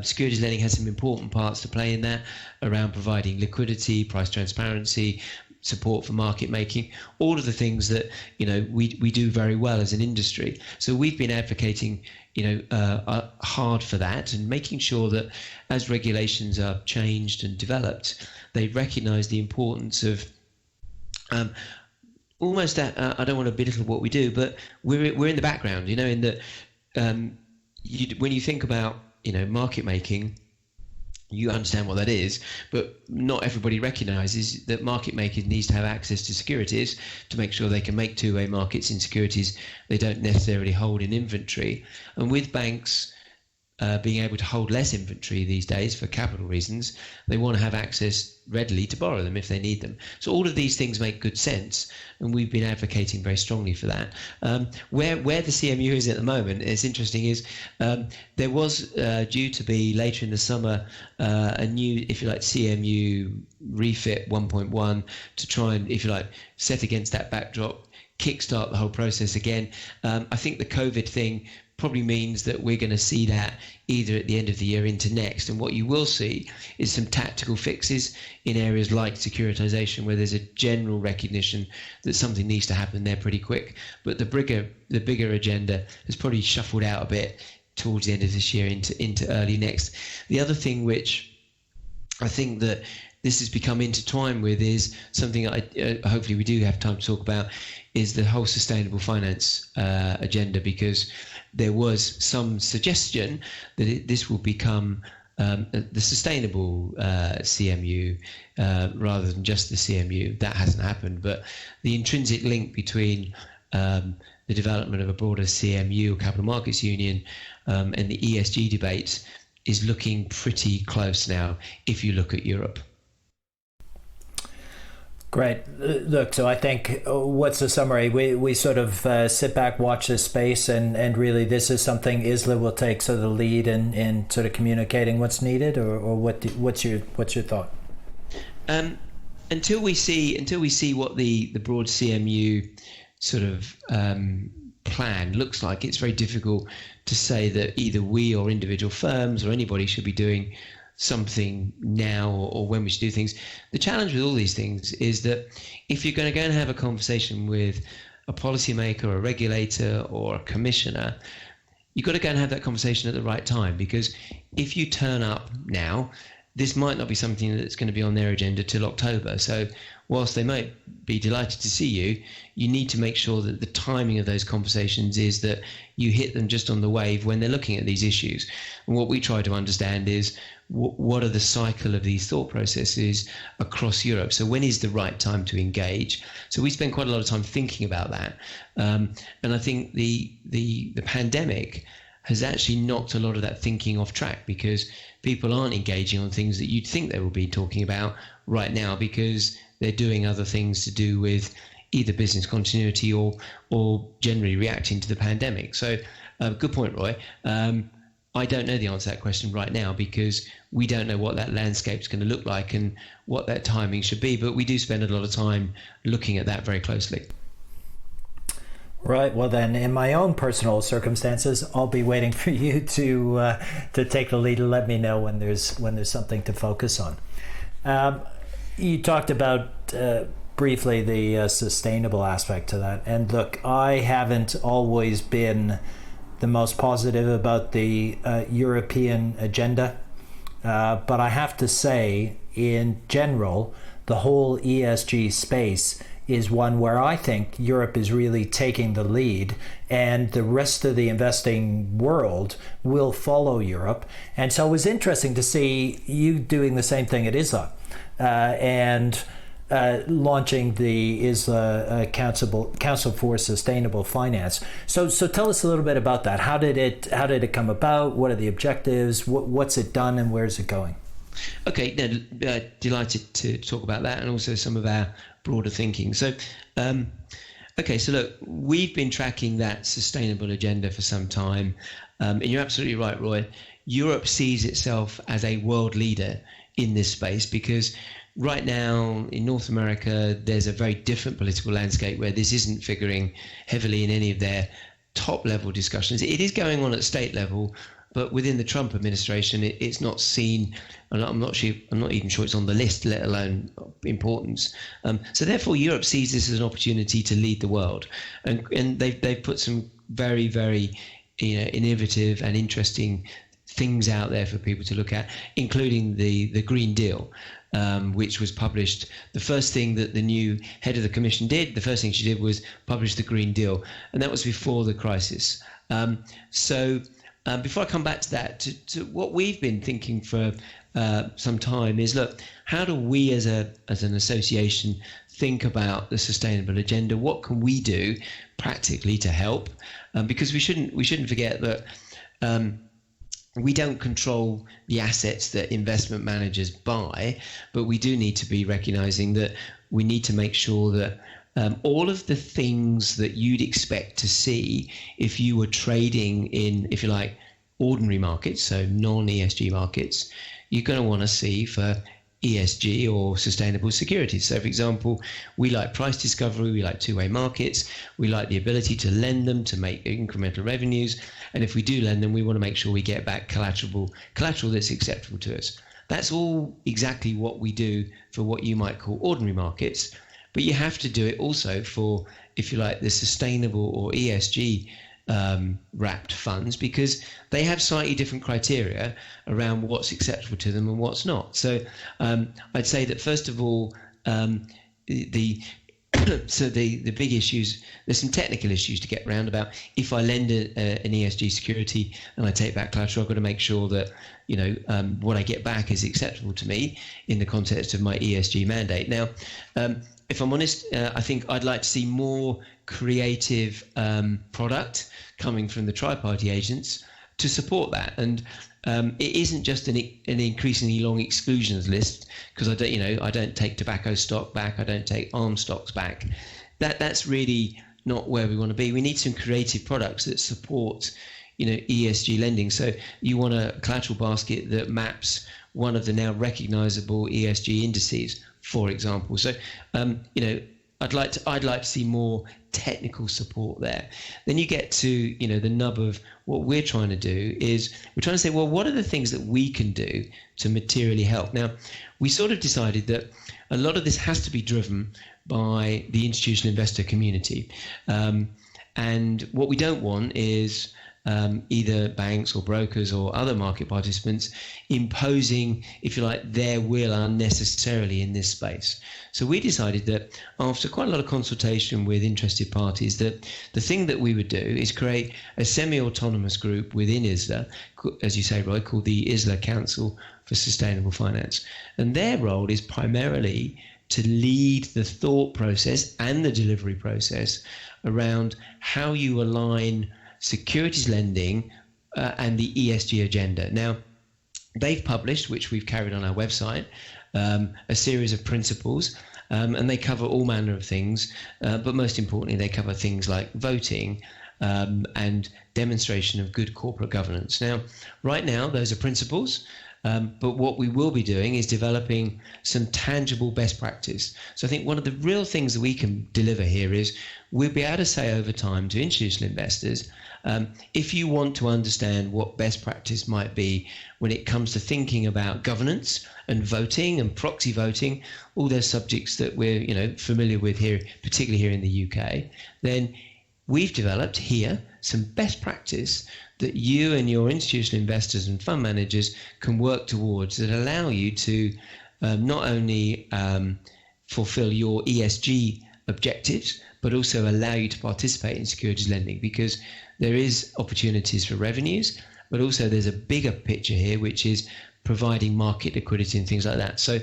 S3: Securities lending has some important parts to play in that, around providing liquidity, price transparency, support for market making, all of the things that we do very well as an industry. So we've been advocating hard for that, and making sure that as regulations are changed and developed, they recognise the importance of almost that. I don't want to belittle what we do, but we're in the background, in that when you think about market making, you understand what that is, but not everybody recognises that market makers needs to have access to securities to make sure they can make two-way markets in securities they don't necessarily hold in inventory. And with banks being able to hold less inventory these days for capital reasons, they want to have access readily to borrow them if they need them. So all of these things make good sense, and we've been advocating very strongly for that. Where the CMU is at the moment, it's interesting, is there was due to be later in the summer a new, if you like, CMU refit 1.1 to try and, if you like, set against that backdrop, kickstart the whole process again. I think the COVID thing probably means that we're going to see that either at the end of the year into next. And what you will see is some tactical fixes in areas like securitization, where there's a general recognition that something needs to happen there pretty quick. But the bigger agenda has probably shuffled out a bit towards the end of this year into early next. The other thing which I think that this has become intertwined with is something hopefully we do have time to talk about, is the whole sustainable finance agenda, because there was some suggestion that this will become the sustainable CMU rather than just the CMU. That hasn't happened, but the intrinsic link between the development of a broader CMU, Capital Markets Union, and the ESG debate is looking pretty close now if you look at Europe.
S2: Great. Look, so I think what's the summary? We sort of sit back, watch this space, and really this is something ISLA will take sort of the lead in sort of communicating what's needed, or what's your thought?
S3: Until we see what the broad CMU sort of plan looks like, it's very difficult to say that either we or individual firms or anybody should be doing something now or when we should do things. The challenge with all these things is that if you're going to go and have a conversation with a policymaker or a regulator or a commissioner, you've got to go and have that conversation at the right time, because if you turn up now, this might not be something that's going to be on their agenda till October. So whilst they might be delighted to see you, you need to make sure that the timing of those conversations is that you hit them just on the wave when they're looking at these issues. And what we try to understand is what are the cycle of these thought processes across Europe. So when is the right time to engage? So we spend quite a lot of time thinking about that. And I think the pandemic has actually knocked a lot of that thinking off track, because people aren't engaging on things that you'd think they will be talking about right now, because they're doing other things to do with either business continuity or generally reacting to the pandemic. So good point, Roy. I don't know the answer to that question right now, because we don't know what that landscape is going to look like and what that timing should be, but we do spend a lot of time looking at that very closely.
S2: Right. Well, then, in my own personal circumstances, I'll be waiting for you to take the lead and let me know when there's something to focus on. You talked about briefly the sustainable aspect to that, and look, I haven't always been the most positive about the European agenda, but I have to say, in general, the whole ESG space is one where I think Europe is really taking the lead, and the rest of the investing world will follow Europe. And so it was interesting to see you doing the same thing at ISLA and launching the ISLA Council for Sustainable Finance. So tell us a little bit about that. How did it come about? What are the objectives? What's it done, and where's it going?
S3: Okay, delighted to talk about that, and also some of our broader thinking. So, so look, we've been tracking that sustainable agenda for some time, and you're absolutely right, Roy. Europe sees itself as a world leader in this space, because right now in North America, there's a very different political landscape where this isn't figuring heavily in any of their top level discussions. It is going on at state level, but within the Trump administration, it's not seen. I'm not even sure it's on the list, let alone importance. So therefore, Europe sees this as an opportunity to lead the world, and they've put some very, very innovative and interesting things out there for people to look at, including the Green Deal, which was published. The first thing that the new head of the Commission did, the first thing she did was publish the Green Deal, and that was before the crisis. Before I come back to that, to what we've been thinking for some time is, look, how do we as an association think about the sustainable agenda? What can we do practically to help? Because we shouldn't forget that we don't control the assets that investment managers buy, but we do need to be recognizing that we need to make sure that all of the things that you'd expect to see if you were trading in, if you like, ordinary markets, so non-ESG markets, you're going to want to see for ESG or sustainable securities. So, for example, we like price discovery, we like two-way markets, we like the ability to lend them to make incremental revenues, and if we do lend them, we want to make sure we get back collateral that's acceptable to us. That's all exactly what we do for what you might call ordinary markets. But you have to do it also for, if you like, the sustainable or ESG wrapped funds, because they have slightly different criteria around what's acceptable to them and what's not. So I'd say that first of all, the big issues, there's some technical issues to get around about. If I lend an ESG security and I take back collateral, I've got to make sure that what I get back is acceptable to me in the context of my ESG mandate. Now, if I'm honest, I think I'd like to see more creative product coming from the tri-party agents to support that. And it isn't just an increasingly long exclusions list, because I don't take tobacco stock back, I don't take arms stocks back. That's really not where we want to be. We need some creative products that support ESG lending. So you want a collateral basket that maps one of the now recognizable ESG indices, for example. So I'd like to see more technical support there. Then you get to the nub of what we're trying to do is we're trying to say, well, what are the things that we can do to materially help? Now, we sort of decided that a lot of this has to be driven by the institutional investor community, and what we don't want is either banks or brokers or other market participants imposing, if you like, their will unnecessarily in this space. So we decided that after quite a lot of consultation with interested parties, that the thing that we would do is create a semi-autonomous group within ISLA, as you say, Roy, called the ISLA Council for Sustainable Finance. And their role is primarily to lead the thought process and the delivery process around how you align securities lending and the ESG agenda. Now, they've published, which we've carried on our website, a series of principles, and they cover all manner of things, but most importantly, they cover things like voting and demonstration of good corporate governance. Now, right now, those are principles. But what we will be doing is developing some tangible best practice. So I think one of the real things that we can deliver here is we'll be able to say over time to institutional investors, if you want to understand what best practice might be when it comes to thinking about governance and voting and proxy voting, all those subjects that we're familiar with here, particularly here in the UK, then we've developed here some best practice that you and your institutional investors and fund managers can work towards that allow you to not only fulfill your ESG objectives, but also allow you to participate in securities lending, because there is opportunities for revenues, but also there's a bigger picture here, which is providing market liquidity and things like that. So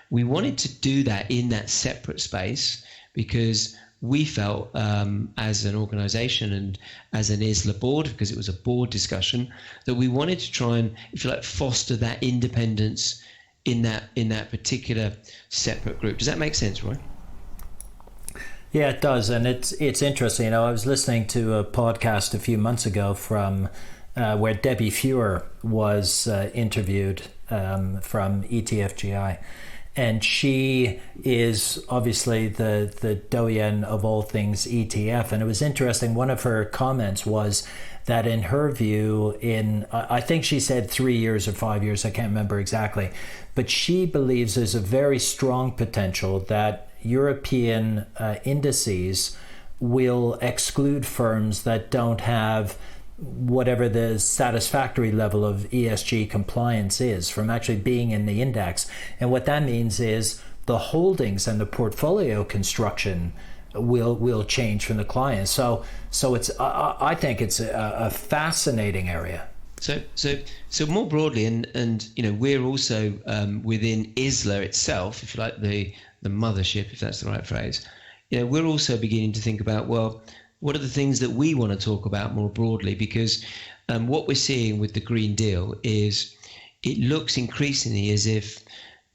S3: we wanted to do that in that separate space because we felt as an organisation and as an ISLA board, because it was a board discussion, that we wanted to try and, if you like, foster that independence in that particular separate group. Does that make sense, Roy?
S2: Yeah, it does, and it's interesting. I was listening to a podcast a few months ago from where Debbie Fuhr was interviewed from ETFGI. And she is obviously the doyen of all things ETF. And it was interesting. One of her comments was that in her view, I think she said 3 years or 5 years, I can't remember exactly, but she believes there's a very strong potential that European indices will exclude firms that don't have whatever the satisfactory level of ESG compliance is from actually being in the index. And what that means is the holdings and the portfolio construction will change from the client. So it's I think it's a fascinating area.
S3: So more broadly, and we're also within ISLA itself, if you like, the mothership, if that's the right phrase. We're also beginning to think about, well, what are the things that we want to talk about more broadly? Because what we're seeing with the Green Deal is it looks increasingly as if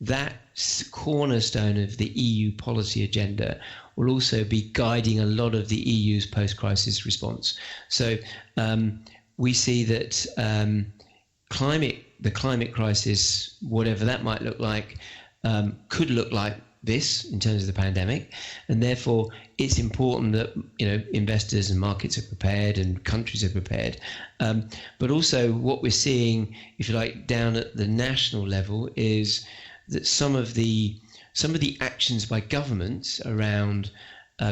S3: that cornerstone of the EU policy agenda will also be guiding a lot of the EU's post-crisis response. So we see that the climate crisis, whatever that might look like, could look like this in terms of the pandemic, and therefore it's important that investors and markets are prepared and countries are prepared. But also what we're seeing, if you like, down at the national level is that some of the actions by governments around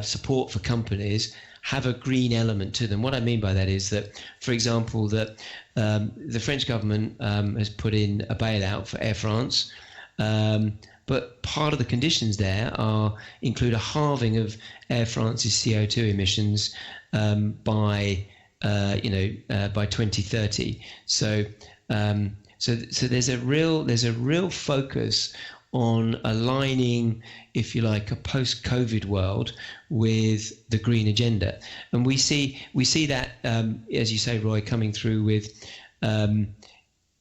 S3: support for companies have a green element to them. What I mean by that is that, for example, that the French government has put in a bailout for Air France. But part of the conditions there include a halving of Air France's CO2 emissions by 2030. So there's a real focus on aligning, if you like, a post-COVID world with the green agenda, and we see that as you say, Roy, coming through with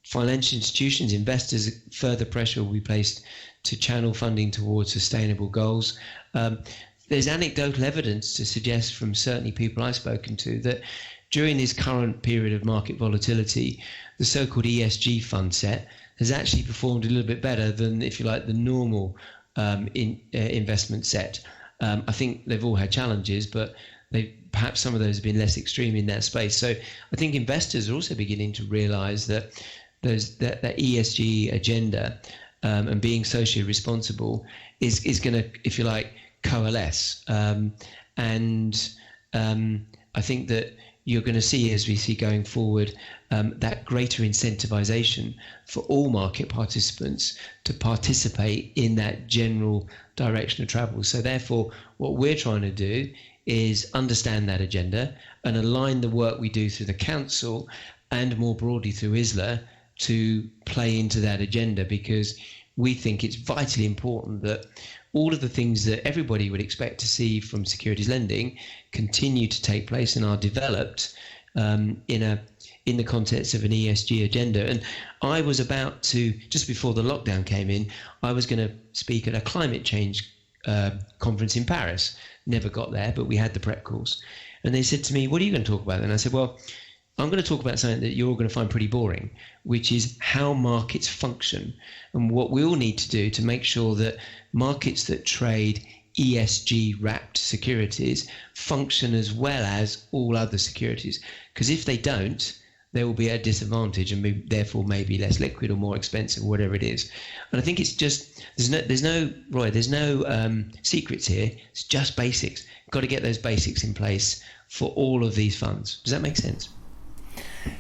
S3: financial institutions, investors. Further pressure will be placed to channel funding towards sustainable goals. There's anecdotal evidence to suggest from certainly people I've spoken to that during this current period of market volatility, the so-called ESG fund set has actually performed a little bit better than, if you like, the normal investment set. I think they've all had challenges, but perhaps some of those have been less extreme in that space. So I think investors are also beginning to realize that that ESG agenda and being socially responsible is going to, if you like, coalesce. I think that you're going to see, as we see going forward, that greater incentivization for all market participants to participate in that general direction of travel. So therefore, what we're trying to do is understand that agenda and align the work we do through the council and more broadly through ISLA to play into that agenda, because we think it's vitally important that all of the things that everybody would expect to see from securities lending continue to take place and are developed in the context of an ESG agenda. And I was about to, just before the lockdown came in, I was going to speak at a climate change conference in Paris. Never got there, but we had the prep course. And they said to me, what are you going to talk about? And I said, well, I'm going to talk about something that you're going to find pretty boring, which is how markets function and what we all need to do to make sure that markets that trade ESG wrapped securities function as well as all other securities. Because if they don't, they will be at a disadvantage and therefore maybe less liquid or more expensive, whatever it is. And I think it's just, there's no secrets here. It's just basics. Got to get those basics in place for all of these funds. Does that make sense?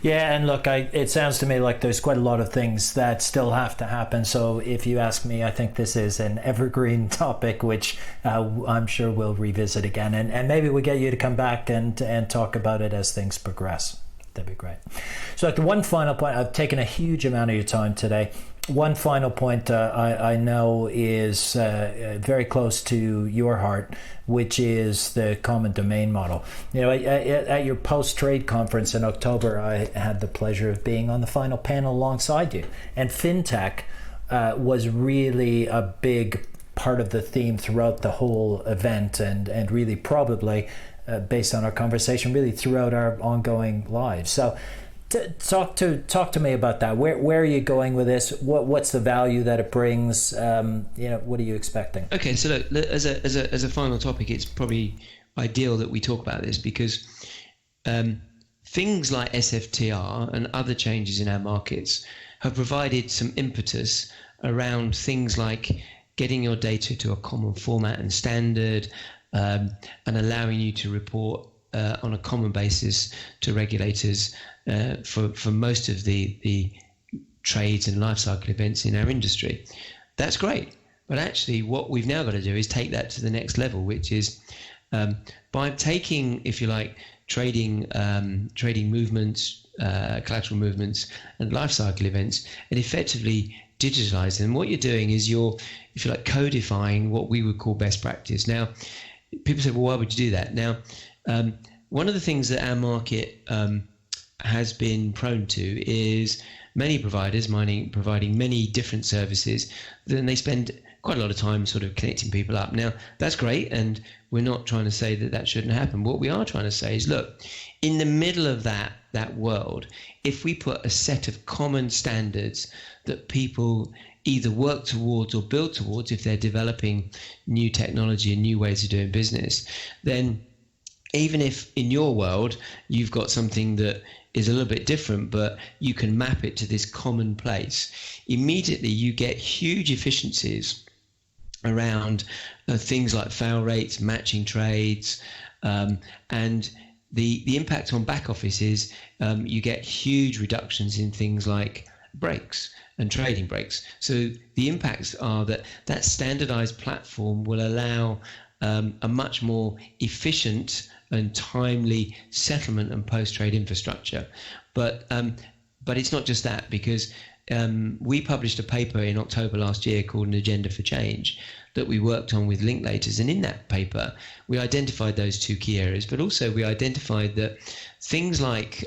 S2: Yeah, and look, it sounds to me like there's quite a lot of things that still have to happen. So if you ask me, I think this is an evergreen topic, which I'm sure we'll revisit again. And maybe we get you to come back and talk about it as things progress. That'd be great. So like the one final point, I've taken a huge amount of your time today. One final point I know is very close to your heart, which is the common domain model. You know, at your post-trade conference in October, I had the pleasure of being on the final panel alongside you. And fintech was really a big part of the theme throughout the whole event, and really probably, based on our conversation, really throughout our ongoing lives. So talk to me about that. Where are you going with this? What's the value that it brings? What are you expecting?
S3: Okay, so look, as a final topic, it's probably ideal that we talk about this because things like SFTR and other changes in our markets have provided some impetus around things like getting your data to a common format and standard, and allowing you to report on a common basis to regulators for most of the trades and life cycle events in our industry. That's great. But actually what we've now got to do is take that to the next level, which is by taking, if you like, trading movements, collateral movements and life cycle events and effectively digitalize them. What you're doing is you're, if you like, codifying what we would call best practice. Now, people say, well, why would you do that? Now, one of the things that our market has been prone to is many providers providing many different services, then they spend quite a lot of time sort of connecting people up. Now, that's great, and we're not trying to say that shouldn't happen. What we are trying to say is, look, in the middle of that world, if we put a set of common standards that people either work towards or build towards if they're developing new technology and new ways of doing business, then even if in your world you've got something that is a little bit different, but you can map it to this common place, immediately you get huge efficiencies around things like fail rates, matching trades, and the impact on back office is you get huge reductions in things like breaks and trading breaks. So the impacts are that standardized platform will allow a much more efficient and timely settlement and post-trade infrastructure. But it's not just that, because we published a paper in October last year called An Agenda for Change that we worked on with Linklaters. And in that paper, we identified those two key areas, but also we identified that things like,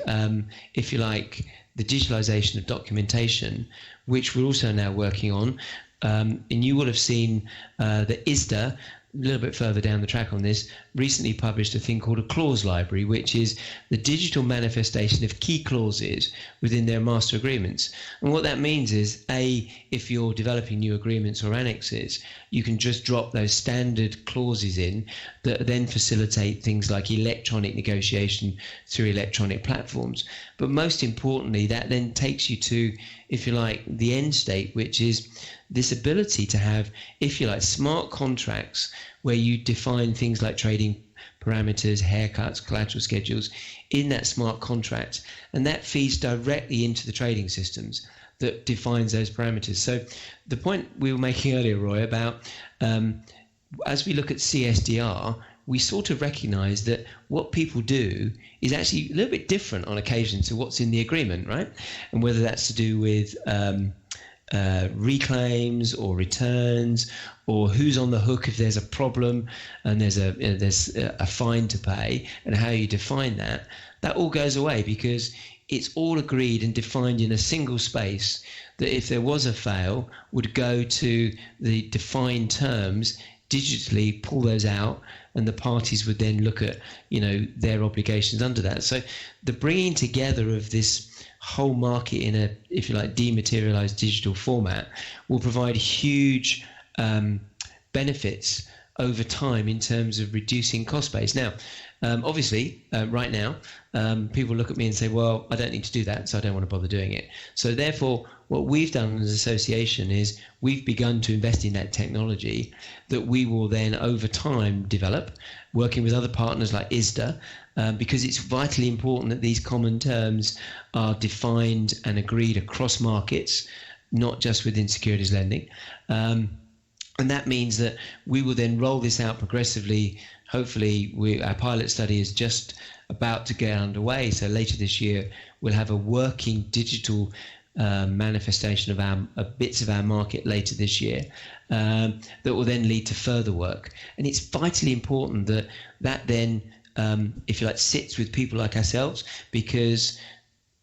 S3: if you like, the digitalization of documentation, which we're also now working on, and you will have seen that ISDA, a little bit further down the track on this, recently published a thing called a clause library, which is the digital manifestation of key clauses within their master agreements. And what that means is, if you're developing new agreements or annexes, you can just drop those standard clauses in that then facilitate things like electronic negotiation through electronic platforms. But most importantly, that then takes you to, if you like, the end state, which is this ability to have, if you like, smart contracts where you define things like trading parameters, haircuts, collateral schedules in that smart contract, and that feeds directly into the trading systems that defines those parameters. So the point we were making earlier, Roy, about as we look at CSDR, we sort of recognize that what people do is actually a little bit different on occasion to what's in the agreement, right? And whether that's to do with reclaims or returns, or who's on the hook if there's a problem and there's a fine to pay, and how you define that all goes away, because it's all agreed and defined in a single space that if there was a fail, would go to the defined terms, digitally pull those out, and the parties would then look at, their obligations under that. So the bringing together of this whole market in a, if you like, dematerialized digital format will provide huge benefits over time in terms of reducing cost base. Now, obviously, right now, people look at me and say, well, I don't need to do that, so I don't want to bother doing it. So therefore, what we've done as an association is we've begun to invest in that technology that we will then over time develop, working with other partners like ISLA, because it's vitally important that these common terms are defined and agreed across markets, not just within securities lending. And that means that we will then roll this out progressively. Hopefully, our pilot study is just about to get underway. So later this year, we'll have a working digital manifestation of bits of our market later this year that will then lead to further work. And it's vitally important that then, if you like, sits with people like ourselves, because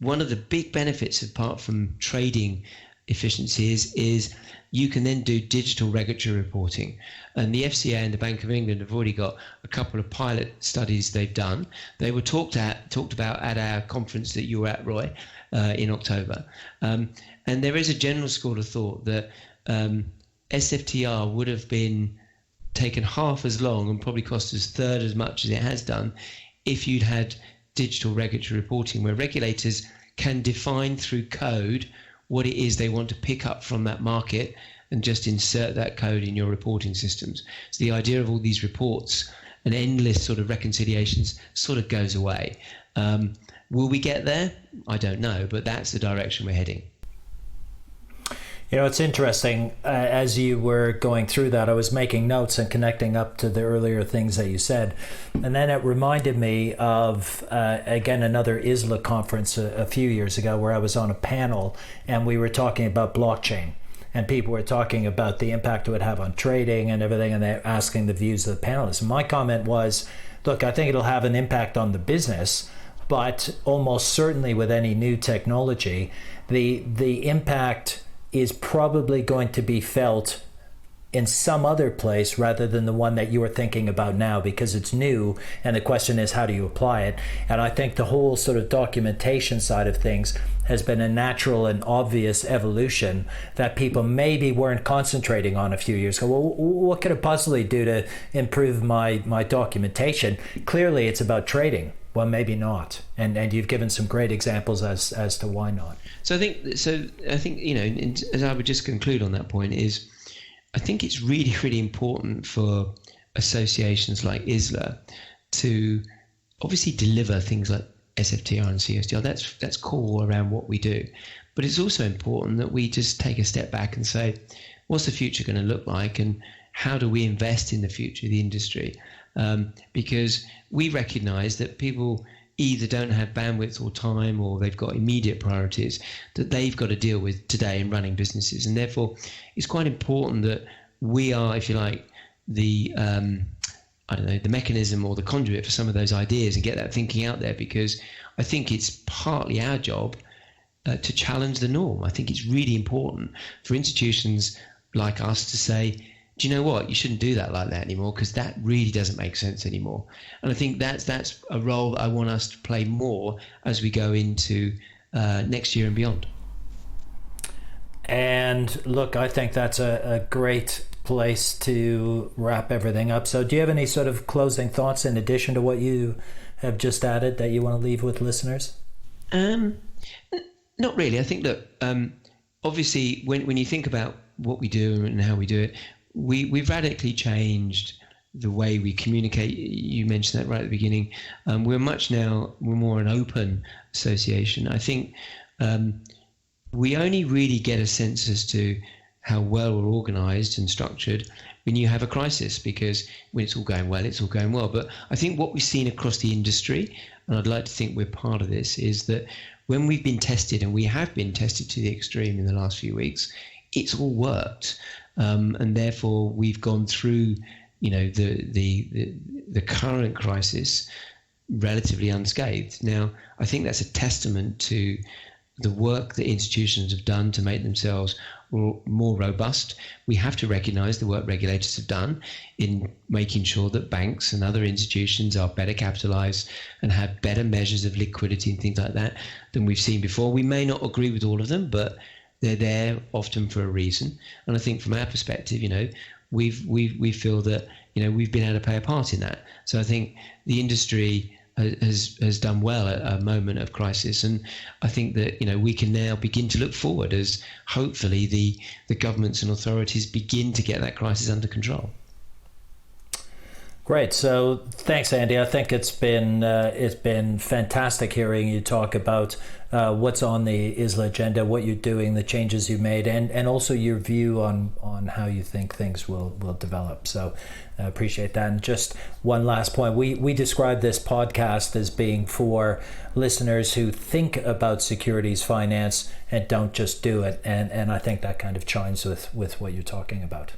S3: one of the big benefits, apart from trading efficiencies, is you can then do digital regulatory reporting. And the FCA and the Bank of England have already got a couple of pilot studies they've done. They were talked about at our conference that you were at, Roy, in October. And there is a general school of thought that SFTR would have been taken half as long and probably cost us third as much as it has done if you'd had digital regulatory reporting, where regulators can define through code what it is they want to pick up from that market and just insert that code in your reporting systems. So the idea of all these reports and endless sort of reconciliations sort of goes away. Will we get there? I don't know, but that's the direction we're heading.
S2: It's interesting. As you were going through that, I was making notes and connecting up to the earlier things that you said. And then it reminded me of, again, another ISLA conference a few years ago where I was on a panel and we were talking about blockchain. And people were talking about the impact it would have on trading and everything, and they're asking the views of the panelists. And my comment was, look, I think it'll have an impact on the business, but almost certainly with any new technology, the impact is probably going to be felt in some other place rather than the one that you are thinking about now, because it's new, and the question is, how do you apply it? And I think the whole sort of documentation side of things has been a natural and obvious evolution that people maybe weren't concentrating on a few years ago. Well, what could it possibly do to improve my documentation? Clearly, it's about trading. Well, maybe not, and you've given some great examples as to why not.
S3: So I think as I would just conclude on that point is, I think it's really, really important for associations like ISLA to obviously deliver things like SFTR and CSDR. That's core around what we do, but it's also important that we just take a step back and say, what's the future going to look like, and how do we invest in the future of the industry? Because we recognize that people either don't have bandwidth or time, or they've got immediate priorities that they've got to deal with today in running businesses. And therefore, it's quite important that we are, if you like, the mechanism or the conduit for some of those ideas and get that thinking out there, because I think it's partly our job to challenge the norm. I think it's really important for institutions like us to say, do you know what? You shouldn't do that like that anymore, because that really doesn't make sense anymore. And I think that's a role that I want us to play more as we go into next year and beyond.
S2: And look, I think that's a great place to wrap everything up. So do you have any sort of closing thoughts in addition to what you have just added that you want to leave with listeners?
S3: Not really. I think that obviously when you think about what we do and how we do it, we've radically changed the way we communicate. You mentioned that right at the beginning. We're more an open association. I think we only really get a sense as to how well we're organized and structured when you have a crisis, because when it's all going well, it's all going well. But I think what we've seen across the industry, and I'd like to think we're part of this, is that when we've been tested, and we have been tested to the extreme in the last few weeks, it's all worked. And therefore we've gone through, the current crisis relatively unscathed. Now, I think that's a testament to the work that institutions have done to make themselves more robust. We have to recognize the work regulators have done in making sure that banks and other institutions are better capitalized and have better measures of liquidity and things like that than we've seen before. We may not agree with all of them, but they're there often for a reason. And I think from our perspective, we feel that, we've been able to play a part in that. So I think the industry has done well at a moment of crisis, and I think that we can now begin to look forward as hopefully the governments and authorities begin to get that crisis under control.
S2: Great. So thanks, Andy. I think it's been fantastic hearing you talk about what's on the ISLA agenda, what you're doing, the changes you've made, and also your view on how you think things will develop. So I appreciate that. And just one last point. We describe this podcast as being for listeners who think about securities finance and don't just do it. And I think that kind of chimes with what you're talking about.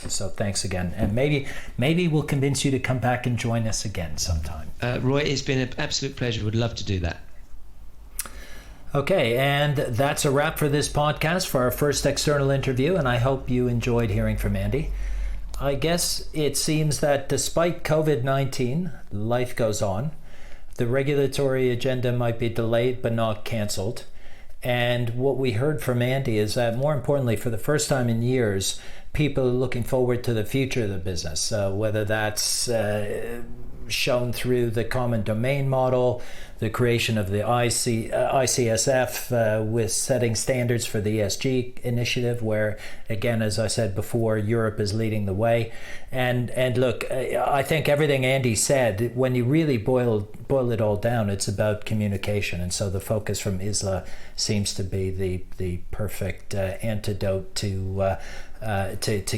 S2: So thanks again, and maybe we'll convince you to come back and join us again sometime.
S3: Roy, it's been an absolute pleasure. Would love to do that.
S2: Okay, and that's a wrap for this podcast, for our first external interview, and I hope you enjoyed hearing from Andy. I guess it seems that despite COVID-19, life goes on. The regulatory agenda might be delayed but not cancelled. And what we heard from Andy is that, more importantly, for the first time in years, people are looking forward to the future of the business, whether that's shown through the common domain model, the creation of the ICSF with setting standards for the ESG initiative, where, again, as I said before, Europe is leading the way. And look, I think everything Andy said, when you really boil it all down, it's about communication. And so the focus from ISLA seems to be the perfect antidote to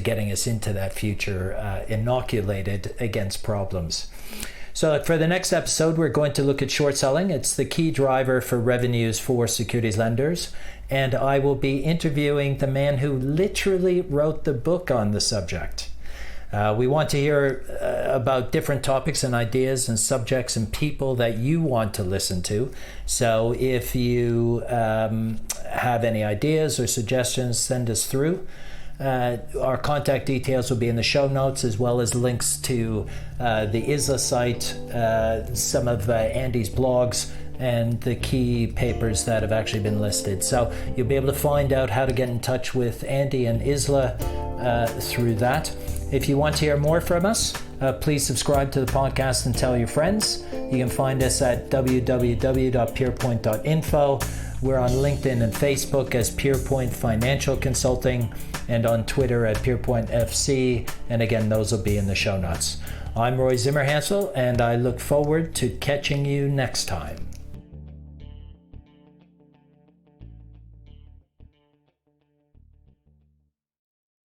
S2: getting us into that future, inoculated against problems. So for the next episode, we're going to look at short selling. It's the key driver for revenues for securities lenders. And I will be interviewing the man who literally wrote the book on the subject. We want to hear about different topics and ideas and subjects and people that you want to listen to. So if you have any ideas or suggestions, send us through. Our contact details will be in the show notes, as well as links to the ISLA site, some of Andy's blogs, and the key papers that have actually been listed. So you'll be able to find out how to get in touch with Andy and ISLA through that. If you want to hear more from us, please subscribe to the podcast and tell your friends. You can find us at www.pierpoint.info. We're on LinkedIn and Facebook as Pierpoint Financial Consulting, and on Twitter at Pierpoint FC. And again, those will be in the show notes. I'm Roy Zimmerhansl, and I look forward to catching you next time.